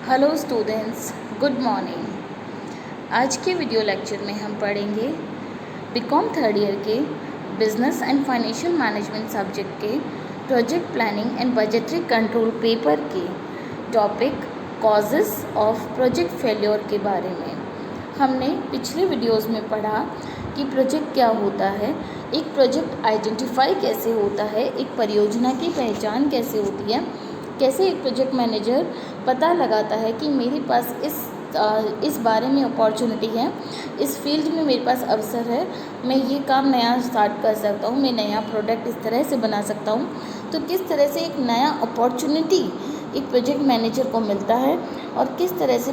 Hello students, good morning. आज के video lecture में हम पढ़ेंगे बीकॉम थर्ड ईयर के business and financial management subject के project planning and budgetary control paper के topic causes of project failure के बारे में। हमने पिछले वीडियोस में पढ़ा कि प्रोजेक्ट क्या होता है, एक प्रोजेक्ट आइडेंटिफाई कैसे होता है, एक परियोजना की पहचान कैसे होती है, कैसे एक प्रोजेक्ट मैनेजर पता लगाता है कि मेरे पास इस बारे में अपॉर्चुनिटी है, इस फील्ड में मेरे पास अवसर है, मैं ये काम नया स्टार्ट कर सकता हूँ, मैं नया प्रोडक्ट इस तरह से बना सकता हूँ। तो किस तरह से एक नया अपॉर्चुनिटी एक प्रोजेक्ट मैनेजर को मिलता है और किस तरह से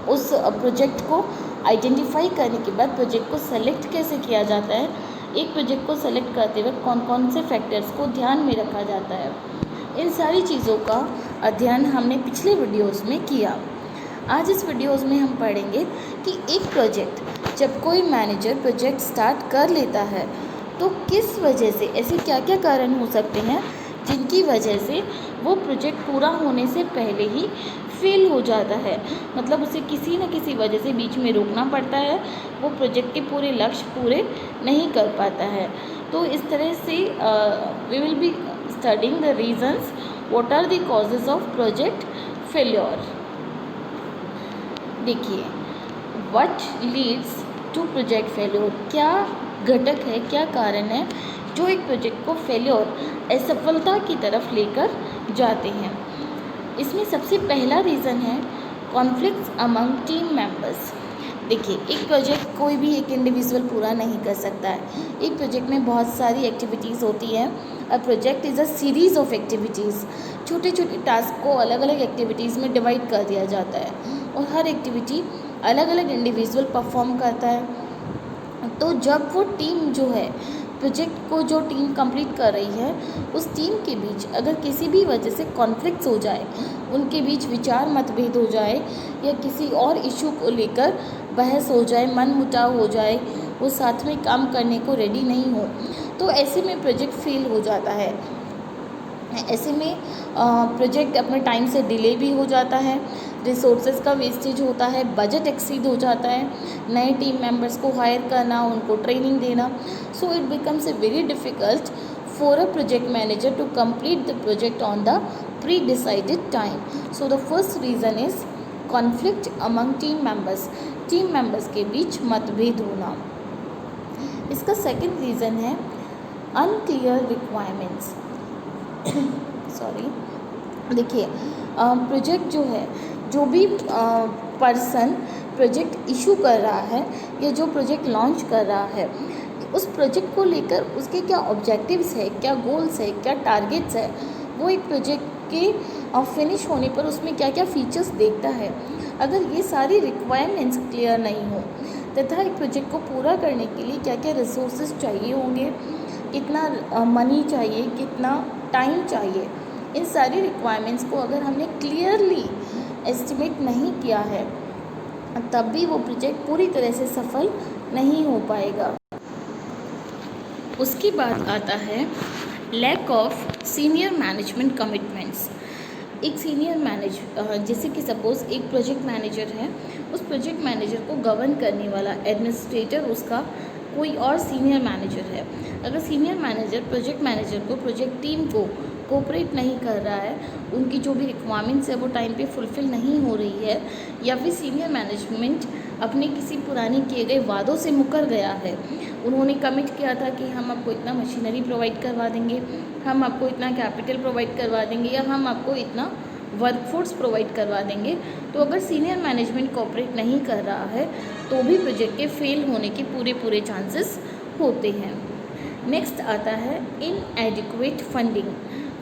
उस प्रोजेक्ट को आइडेंटिफाई करने के बाद प्रोजेक्ट को सेलेक्ट कैसे किया जाता है, एक प्रोजेक्ट को सेलेक्ट करते वक्त कौन कौन से फैक्टर्स को ध्यान में रखा जाता है, इन सारी चीज़ों का अध्ययन हमने पिछले वीडियोस में किया। आज इस वीडियोस में हम पढ़ेंगे कि एक प्रोजेक्ट जब कोई मैनेजर प्रोजेक्ट स्टार्ट कर लेता है तो किस वजह से, ऐसे क्या क्या कारण हो सकते हैं जिनकी वजह से वो प्रोजेक्ट पूरा होने से पहले ही फेल हो जाता है, मतलब उसे किसी न किसी वजह से बीच में रोकना पड़ता है, वो प्रोजेक्ट के पूरे लक्ष्य पूरे नहीं कर पाता है। तो इस तरह से we will be studying the reasons what are the causes of project failure। देखिए, what leads to project failure, क्या घटक है, क्या कारण है जो एक प्रोजेक्ट को फेल्योर, असफलता की तरफ लेकर जाते हैं। इसमें सबसे पहला रीज़न है कॉन्फ्लिक्ट्स अमंग टीम मेंबर्स। देखिए, एक प्रोजेक्ट कोई भी एक इंडिविजुअल पूरा नहीं कर सकता है। एक प्रोजेक्ट में बहुत सारी एक्टिविटीज़ होती हैं। A project is a series of activities. छोटे छोटे टास्क को अलग अलग एक्टिविटीज़ में डिवाइड कर दिया जाता है और हर एक्टिविटी अलग अलग इंडिविजुअल परफॉर्म करता है। तो जब वो टीम जो है, प्रोजेक्ट को जो टीम कंप्लीट कर रही है, उस टीम के बीच अगर किसी भी वजह से कॉन्फ्लिक्ट्स हो जाए, उनके बीच विचार मतभेद हो जाए या किसी और इशू को लेकर बहस हो जाए, मन मुटाव हो जाए, वो साथ में काम करने को रेडी नहीं हो, तो ऐसे में प्रोजेक्ट फेल हो जाता है। ऐसे में प्रोजेक्ट अपने टाइम से डिले भी हो जाता है, रिसोर्सेज का वेस्टेज होता है, बजट एक्सीड हो जाता है, नए टीम मेंबर्स को हायर करना, उनको ट्रेनिंग देना। So it becomes a very difficult for a project manager to complete the project on the pre decided time. So the first reason is conflict among team members के बीच मतभेद होना। इसका second reason है unclear requirements. Sorry, देखिए, project जो है, जो भी पर्सन प्रोजेक्ट इशू कर रहा है या जो प्रोजेक्ट लॉन्च कर रहा है, उस प्रोजेक्ट को लेकर उसके क्या ऑब्जेक्टिव्स है, क्या गोल्स है, क्या टारगेट्स है, वो एक प्रोजेक्ट के फिनिश होने पर उसमें क्या क्या फीचर्स देखता है। अगर ये सारी रिक्वायरमेंट्स क्लियर नहीं हो तथा एक प्रोजेक्ट को पूरा करने के लिए क्या क्या रिसोर्सेज चाहिए होंगे, कितना मनी चाहिए, कितना टाइम चाहिए, इन सारी रिक्वायरमेंट्स को अगर हमने क्लियरली एस्टिमेट नहीं किया है, तब भी वो प्रोजेक्ट पूरी तरह से सफल नहीं हो पाएगा। उसके बाद आता है lack of senior management commitments. एक सीनियर जैसे कि सपोज़ एक प्रोजेक्ट मैनेजर है, उस प्रोजेक्ट मैनेजर को गवर्न करने वाला एडमिनिस्ट्रेटर उसका कोई और सीनियर मैनेजर है। अगर सीनियर मैनेजर प्रोजेक्ट मैनेजर को, प्रोजेक्ट टीम को कोऑपरेट नहीं कर रहा है, उनकी जो भी रिक्वायरमेंट्स है वो टाइम पे फुलफ़िल नहीं हो रही है, या फिर सीनियर मैनेजमेंट अपने किसी पुराने किए गए वादों से मुकर गया है, उन्होंने कमिट किया था कि हम आपको इतना मशीनरी प्रोवाइड करवा देंगे, हम आपको इतना कैपिटल प्रोवाइड करवा देंगे, या हम आपको इतना वर्कफोर्स प्रोवाइड करवा देंगे, तो अगर सीनियर मैनेजमेंट कोऑपरेट नहीं कर रहा है तो भी प्रोजेक्ट के फेल होने के पूरे चांसेस होते हैं। नेक्स्ट आता है इनएडिक्वेट फंडिंग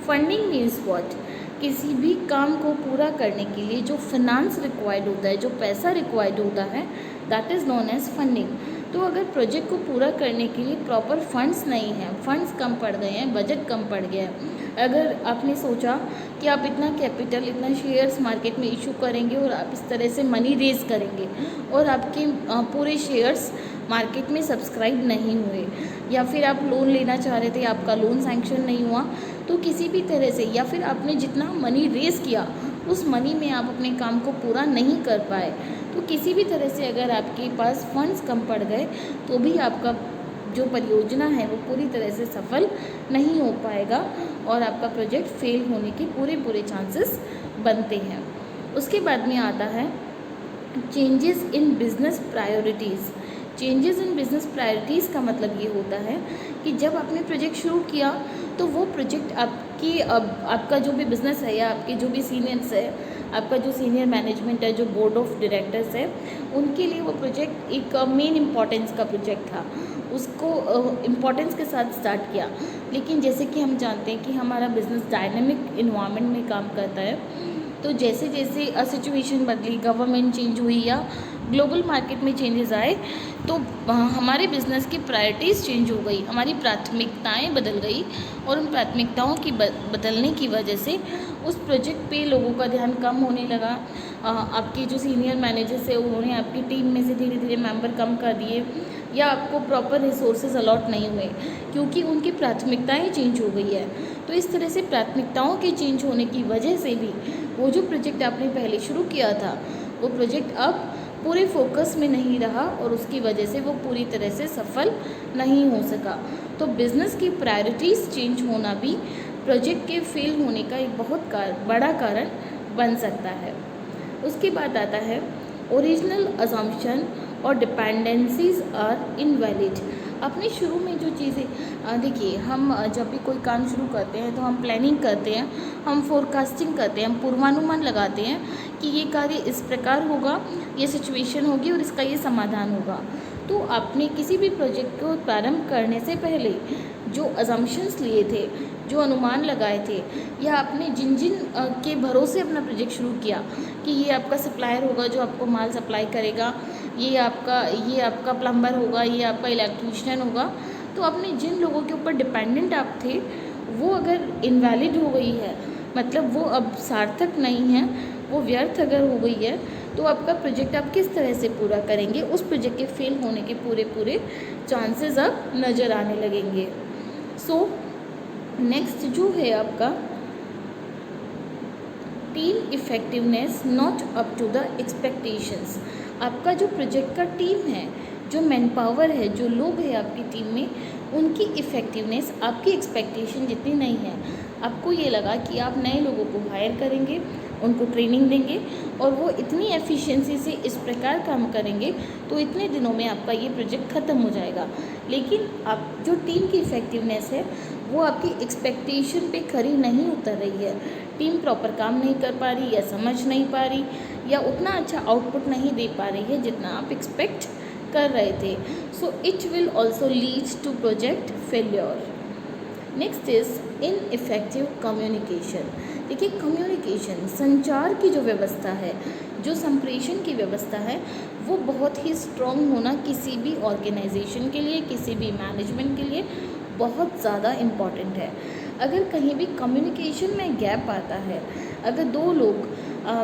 मीन्स व्हाट, किसी भी काम को पूरा करने के लिए जो फाइनेंस रिक्वायर्ड होता है, जो पैसा रिक्वायर्ड होता है, that is known as funding. तो अगर प्रोजेक्ट को पूरा करने के लिए प्रॉपर फंड्स नहीं हैं, फंड्स कम पड़ गए हैं, बजट कम पड़ गया है, अगर आपने सोचा कि आप इतना कैपिटल, इतना शेयर्स मार्केट में इशू करेंगे और आप इस तरह से मनी रेज करेंगे और आपके पूरे शेयर्स मार्केट में सब्सक्राइब नहीं हुए, या फिर आप लोन लेना चाह रहे थे, आपका लोन सैंक्शन नहीं हुआ, तो किसी भी तरह से, या फिर आपने जितना मनी रेज़ किया उस मनी में आप अपने काम को पूरा नहीं कर पाए, तो किसी भी तरह से अगर आपके पास फंड्स कम पड़ गए तो भी आपका जो परियोजना है वो पूरी तरह से सफल नहीं हो पाएगा और आपका प्रोजेक्ट फेल होने के पूरे चांसेस बनते हैं। उसके बाद में आता है changes in business priorities. Changes in business priorities का मतलब ये होता है कि जब आपने प्रोजेक्ट शुरू किया तो वो प्रोजेक्ट आपका जो भी बिज़नेस है या आपके जो भी सीनियर्स है, आपका जो सीनियर मैनेजमेंट है, जो बोर्ड ऑफ डायरेक्टर्स है, उनके लिए वो प्रोजेक्ट एक मेन इम्पॉर्टेंस का प्रोजेक्ट था, उसको इम्पॉर्टेंस के साथ स्टार्ट किया। लेकिन जैसे कि हम जानते हैं कि हमारा बिज़नेस डायनेमिक इन्वायरमेंट में काम करता है, तो जैसे जैसे सिचुएशन बदली, गवर्नमेंट चेंज हुई या ग्लोबल मार्केट में चेंजेस आए, तो हमारे बिज़नेस की प्रायोरिटीज़ चेंज हो गई, हमारी प्राथमिकताएं बदल गई और उन प्राथमिकताओं की बदलने की वजह से उस प्रोजेक्ट पे लोगों का ध्यान कम होने लगा। आपके जो सीनियर मैनेजर्स है उन्होंने आपकी टीम में से धीरे धीरे मेंबर कम कर दिए या आपको प्रॉपर रिसोर्सेज अलॉट नहीं हुए क्योंकि उनकी प्राथमिकताएं चेंज हो गई है। तो इस तरह से प्राथमिकताओं के चेंज होने की वजह से भी वो जो प्रोजेक्ट आपने पहले शुरू किया था वो प्रोजेक्ट अब पूरे फोकस में नहीं रहा और उसकी वजह से वो पूरी तरह से सफल नहीं हो सका। तो बिज़नेस की प्रायोरिटीज़ चेंज होना भी प्रोजेक्ट के फेल होने का एक बहुत बड़ा कारण बन सकता है। उसके बाद आता है ओरिजिनल अजम्पशन और डिपेंडेंसीज आर इनवैलिड। अपने शुरू में जो चीज़ें देखिए, हम जब भी कोई काम शुरू करते हैं तो हम प्लानिंग करते हैं, हम फोरकास्टिंग करते हैं, हम पूर्वानुमान लगाते हैं कि ये कार्य इस प्रकार होगा, ये सिचुएशन होगी और इसका ये समाधान होगा। तो आपने किसी भी प्रोजेक्ट को प्रारंभ करने से पहले जो अजम्पशंस लिए थे, जो अनुमान लगाए थे, या आपने जिन जिन के भरोसे अपना प्रोजेक्ट शुरू किया कि ये आपका सप्लायर होगा जो आपको माल सप्लाई करेगा, ये आपका प्लम्बर होगा, ये आपका इलेक्ट्रीशियन होगा, तो आपने जिन लोगों के ऊपर डिपेंडेंट आप थे वो अगर इनवैलिड हो गई है, मतलब वो अब सार्थक नहीं है, वो व्यर्थ अगर हो गई है, तो आपका प्रोजेक्ट आप किस तरह से पूरा करेंगे, उस प्रोजेक्ट के फेल होने के पूरे चांसेस अब नज़र आने लगेंगे। सो नेक्स्ट जो है आपका team effectiveness not up to the expectations. आपका जो प्रोजेक्ट का टीम है, जो मैन पावर है, जो लोग हैं आपकी टीम में, उनकी इफ़ेक्टिवनेस आपकी एक्सपेक्टेशन जितनी नहीं है। आपको ये लगा कि आप नए लोगों को हायर करेंगे, उनको ट्रेनिंग देंगे और वो इतनी एफिशिएंसी से इस प्रकार काम करेंगे तो इतने दिनों में आपका ये प्रोजेक्ट ख़त्म हो जाएगा। लेकिन आप जो टीम की इफ़ेक्टिवनेस है वो आपकी एक्सपेक्टेशन पे खरी नहीं उतर रही है। टीम प्रॉपर काम नहीं कर पा रही या समझ नहीं पा रही या उतना अच्छा आउटपुट नहीं दे पा रही है जितना आप एक्सपेक्ट कर रहे थे। So it will also lead to project failure. Next is ineffective communication. देखिए, कम्युनिकेशन, संचार की जो व्यवस्था है, जो संप्रेषण की व्यवस्था है, वो बहुत ही स्ट्रॉन्ग होना किसी भी ऑर्गेनाइजेशन के लिए, किसी भी मैनेजमेंट के लिए बहुत ज़्यादा इम्पॉर्टेंट है। अगर कहीं भी कम्युनिकेशन में गैप आता है, अगर दो लोग,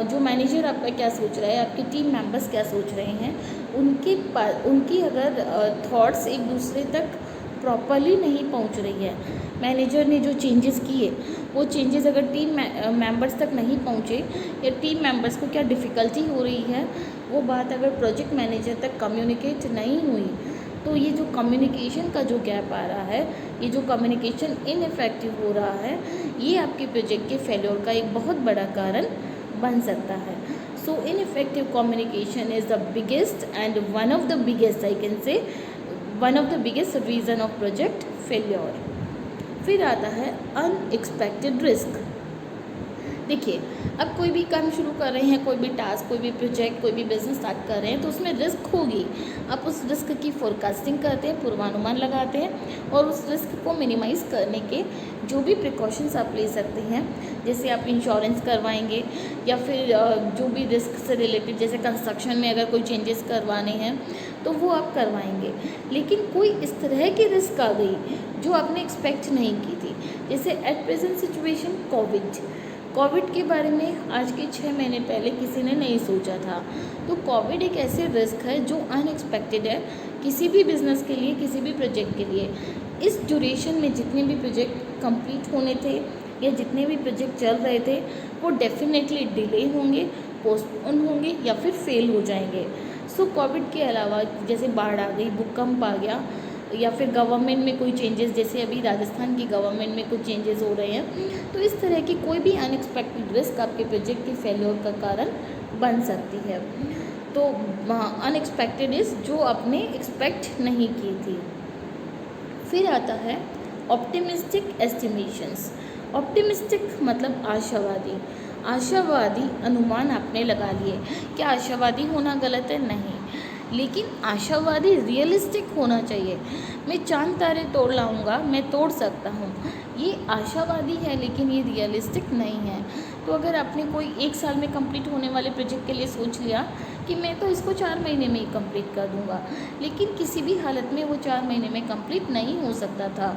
जो मैनेजर आपका क्या सोच रहा है, आपके टीम मेंबर्स क्या सोच रहे हैं, उनकी अगर थॉट्स एक दूसरे तक प्रॉपरली नहीं पहुंच रही है, मैनेजर ने जो चेंजेस किए वो चेंजेस अगर टीम मेंबर्स तक नहीं पहुंचे या टीम मेंबर्स को क्या डिफ़िकल्टी हो रही है, वो बात अगर प्रोजेक्ट मैनेजर तक कम्युनिकेट नहीं हुई, तो ये जो कम्युनिकेशन का जो गैप आ रहा है, ये जो कम्युनिकेशन इनइफेक्टिव हो रहा है, ये आपके प्रोजेक्ट के फेल्योर का एक बहुत बड़ा कारण बन सकता है। So ineffective communication is the biggest and one of the biggest, I can say one of the biggest reason of project failure. फिर आता है अनएक्सपेक्टेड रिस्क। देखिए, अब कोई भी काम शुरू कर रहे हैं, कोई भी टास्क, कोई भी प्रोजेक्ट, कोई भी बिजनेस स्टार्ट कर रहे हैं, तो उसमें रिस्क होगी। आप उस रिस्क की फोरकास्टिंग करते हैं, पूर्वानुमान लगाते हैं और उस रिस्क को मिनिमाइज़ करने के जो भी प्रिकॉशंस आप ले सकते हैं, जैसे आप इंश्योरेंस करवाएंगे या फिर जो भी रिस्क से रिलेटेड, जैसे कंस्ट्रक्शन में अगर कोई चेंजेस करवाने हैं तो वो आप करवाएंगे। लेकिन कोई इस तरह की रिस्क आ गई जो आपने एक्सपेक्ट नहीं की थी, जैसे एट प्रेजेंट सिचुएशन कोविड के बारे में आज के 6 महीने पहले किसी ने नहीं सोचा था। तो कोविड एक ऐसे रिस्क है जो अनएक्सपेक्टेड है किसी भी बिज़नेस के लिए, किसी भी प्रोजेक्ट के लिए। इस ड्यूरेशन में जितने भी प्रोजेक्ट कंप्लीट होने थे, या जितने भी प्रोजेक्ट चल रहे थे वो डेफिनेटली डिले होंगे, पोस्टपोन होंगे या फिर फेल हो जाएंगे। सो कोविड के अलावा जैसे बाढ़ आ गई, भूकंप आ गया, या फिर गवर्नमेंट में कोई चेंजेस, जैसे अभी राजस्थान की गवर्नमेंट में कुछ चेंजेस हो रहे हैं, तो इस तरह की कोई भी अनएक्सपेक्टेड रिस्क आपके प्रोजेक्ट के फेल्योर का कारण बन सकती है। तो अनएक्सपेक्टेड इज जो आपने एक्सपेक्ट नहीं की थी। फिर आता है ऑप्टिमिस्टिक एस्टिमेशंस। ऑप्टिमिस्टिक मतलब आशावादी। आशावादी अनुमान आपने लगा लिए। क्या आशावादी होना गलत है? नहीं, लेकिन आशावादी रियलिस्टिक होना चाहिए। मैं चांद तारे तोड़ लाऊंगा, मैं तोड़ सकता हूँ, ये आशावादी है लेकिन ये रियलिस्टिक नहीं है। तो अगर आपने कोई 1 साल में कंप्लीट होने वाले प्रोजेक्ट के लिए सोच लिया कि मैं तो इसको 4 महीने में ही कंप्लीट कर दूंगा, लेकिन किसी भी हालत में वो 4 महीने में कंप्लीट नहीं हो सकता था।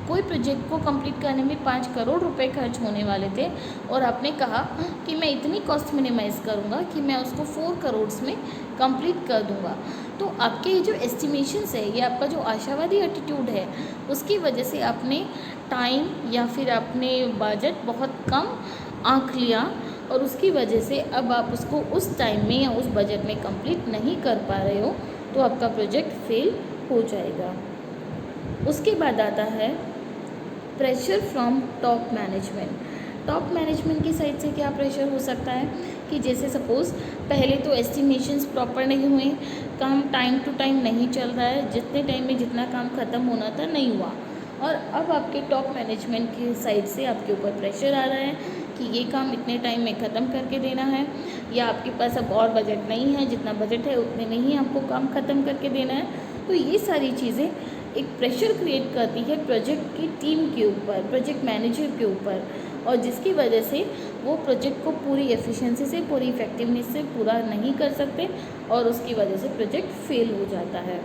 कोई प्रोजेक्ट को कंप्लीट करने में 5 करोड़ रुपए खर्च होने वाले थे और आपने कहा कि मैं इतनी कॉस्ट मिनिमाइज़ करूँगा कि मैं उसको 4 करोड़ में कंप्लीट कर दूँगा। तो आपके ये जो एस्टिमेशंस है, ये आपका जो आशावादी एटीट्यूड है, उसकी वजह से आपने टाइम या फिर आपने बजट बहुत कम आंक लिया और उसकी वजह से अब आप उसको उस टाइम में या उस बजट में कंप्लीट नहीं कर पा रहे हो, तो आपका प्रोजेक्ट फेल हो जाएगा। उसके बाद आता है pressure from top management. Top management की साइड से क्या प्रेशर हो सकता है कि जैसे सपोज़ पहले तो एस्टिमेशंस प्रॉपर नहीं हुए, काम टाइम टू टाइम नहीं चल रहा है, जितने टाइम में जितना काम ख़त्म होना था नहीं हुआ, और अब आपके टॉप मैनेजमेंट की साइड से आपके ऊपर प्रेशर आ रहा है कि ये काम इतने टाइम में ख़त्म करके देना है, या आपके पास अब और बजट नहीं है, जितना बजट है उतने में ही आपको काम ख़त्म करके देना है। तो ये सारी चीज़ें एक प्रेशर क्रिएट करती है प्रोजेक्ट की टीम के ऊपर, प्रोजेक्ट मैनेजर के ऊपर, और जिसकी वजह से वो प्रोजेक्ट को पूरी एफिशिएंसी से, पूरी इफेक्टिवनेस से पूरा नहीं कर सकते और उसकी वजह से प्रोजेक्ट फेल हो जाता है।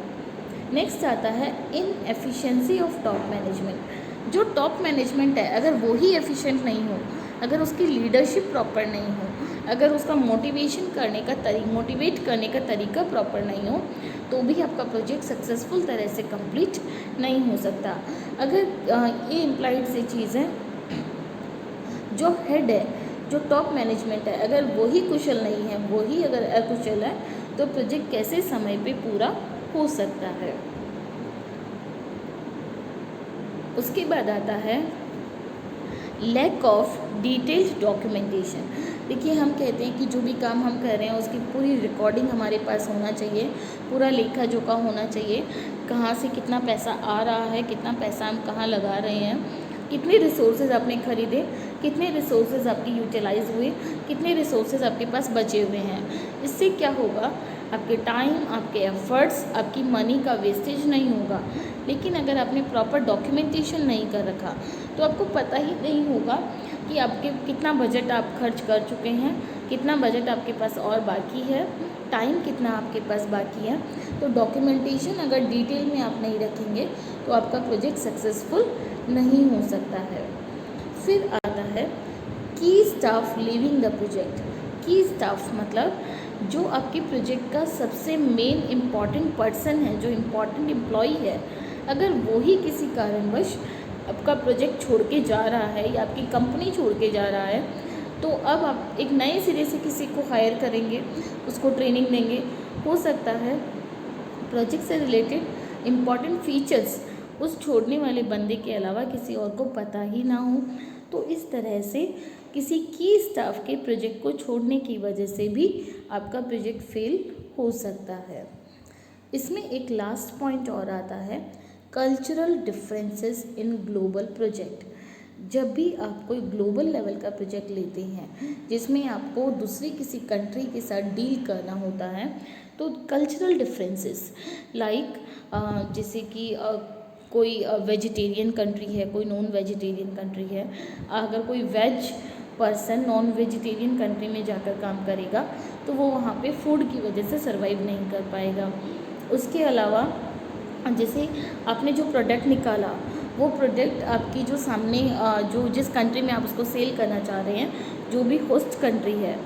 नेक्स्ट आता है इनएफिशिएंसी ऑफ टॉप मैनेजमेंट। जो टॉप मैनेजमेंट है, अगर वो ही एफिशिएंट नहीं हो, अगर उसकी लीडरशिप प्रॉपर नहीं हो, अगर उसका मोटिवेट करने का तरीका प्रॉपर नहीं हो, तो भी आपका प्रोजेक्ट सक्सेसफुल तरह से कंप्लीट नहीं हो सकता। अगर ये इम्प्लाइड से चीज़ है, जो हेड है, जो टॉप मैनेजमेंट है, अगर वही कुशल नहीं है, वही अगर अकुशल है, तो प्रोजेक्ट कैसे समय पे पूरा हो सकता है। उसके बाद आता है लैक ऑफ डिटेल्ड डॉक्यूमेंटेशन। देखिए, हम कहते हैं कि जो भी काम हम कर रहे हैं उसकी पूरी रिकॉर्डिंग हमारे पास होना चाहिए, पूरा लेखा जोखा होना चाहिए, कहाँ से कितना पैसा आ रहा है, कितना पैसा हम कहाँ लगा रहे हैं, कितने रिसोर्सेज आपने खरीदे, कितने रिसोर्सेज आपके यूटिलाइज हुए, कितने रिसोर्सेज आपके पास बचे हुए हैं। इससे क्या होगा, आपके टाइम, आपके एफर्ट्स, आपकी मनी का वेस्टेज नहीं होगा। लेकिन अगर आपने प्रॉपर डॉक्यूमेंटेशन नहीं कर रखा तो आपको पता ही नहीं होगा कि आपके कितना बजट आप खर्च कर चुके हैं, कितना बजट आपके पास और बाकी है, टाइम कितना आपके पास बाकी है। तो डॉक्यूमेंटेशन अगर डिटेल में आप नहीं रखेंगे तो आपका प्रोजेक्ट सक्सेसफुल नहीं हो सकता है। फिर आता है की स्टाफ लीविंग द प्रोजेक्ट। की स्टाफ मतलब जो आपके प्रोजेक्ट का सबसे मेन इम्पॉर्टेंट पर्सन है, जो इम्पॉर्टेंट एम्प्लॉई है, अगर वो ही किसी कारणवश आपका प्रोजेक्ट छोड़ के जा रहा है या आपकी कंपनी छोड़ के जा रहा है, तो अब आप एक नए सिरे से किसी को हायर करेंगे, उसको ट्रेनिंग देंगे। हो सकता है प्रोजेक्ट से रिलेटेड इम्पॉर्टेंट फीचर्स उस छोड़ने वाले बंदे के अलावा किसी और को पता ही ना हो। तो इस तरह से किसी की स्टाफ के प्रोजेक्ट को छोड़ने की वजह से भी आपका प्रोजेक्ट फेल हो सकता है। इसमें एक लास्ट पॉइंट और आता है cultural differences in global project. जब भी आप कोई ग्लोबल लेवल का प्रोजेक्ट लेते हैं जिसमें आपको दूसरी किसी कंट्री के साथ डील करना होता है, तो कल्चरल डिफरेंसेस लाइक जैसे कि कोई वेजिटेरियन कंट्री है, कोई नॉन वेजिटेरियन कंट्री है, अगर कोई veg person non vegetarian country में जाकर काम करेगा तो वो वहाँ पे फूड की वजह से सरवाइव नहीं कर पाएगा। उसके अलावा जैसे आपने जो प्रोडक्ट निकाला, वो प्रोडक्ट आपकी जो सामने जो जिस कंट्री में आप उसको सेल करना चाह रहे हैं, जो भी होस्ट कंट्री है,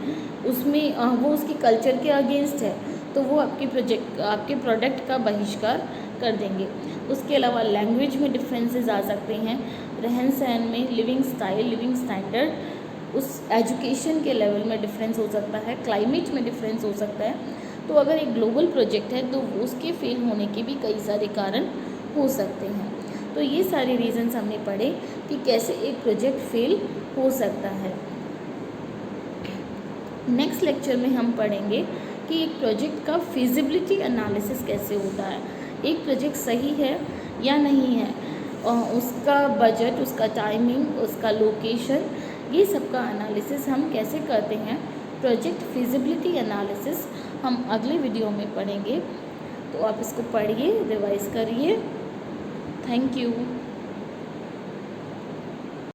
उसमें वो उसकी कल्चर के अगेंस्ट है, तो वो आपके प्रोडक्ट का बहिष्कार कर देंगे। उसके अलावा लैंग्वेज में डिफरेंसेस आ सकते हैं। रहन सहन में, लिविंग स्टाइल, लिविंग स्टैंडर्ड, उस एजुकेशन के लेवल में डिफरेंस हो सकता है, क्लाइमेट में डिफरेंस हो सकता है। तो अगर एक ग्लोबल प्रोजेक्ट है तो उसके फेल होने के भी कई सारे कारण हो सकते हैं। तो ये सारे रीजंस हमने पढ़े कि कैसे एक प्रोजेक्ट फेल हो सकता है। नेक्स्ट लेक्चर में हम पढ़ेंगे कि एक प्रोजेक्ट का फिजिबिलिटी एनालिसिस कैसे होता है, एक प्रोजेक्ट सही है या नहीं है, उसका बजट, उसका टाइमिंग, उसका लोकेशन, ये सब का एनालिसिस हम कैसे करते हैं। प्रोजेक्ट फिजिबिलिटी एनालिसिस हम अगले वीडियो में पढ़ेंगे। तो आप इसको पढ़िए, रिवाइज करिए। Thank you.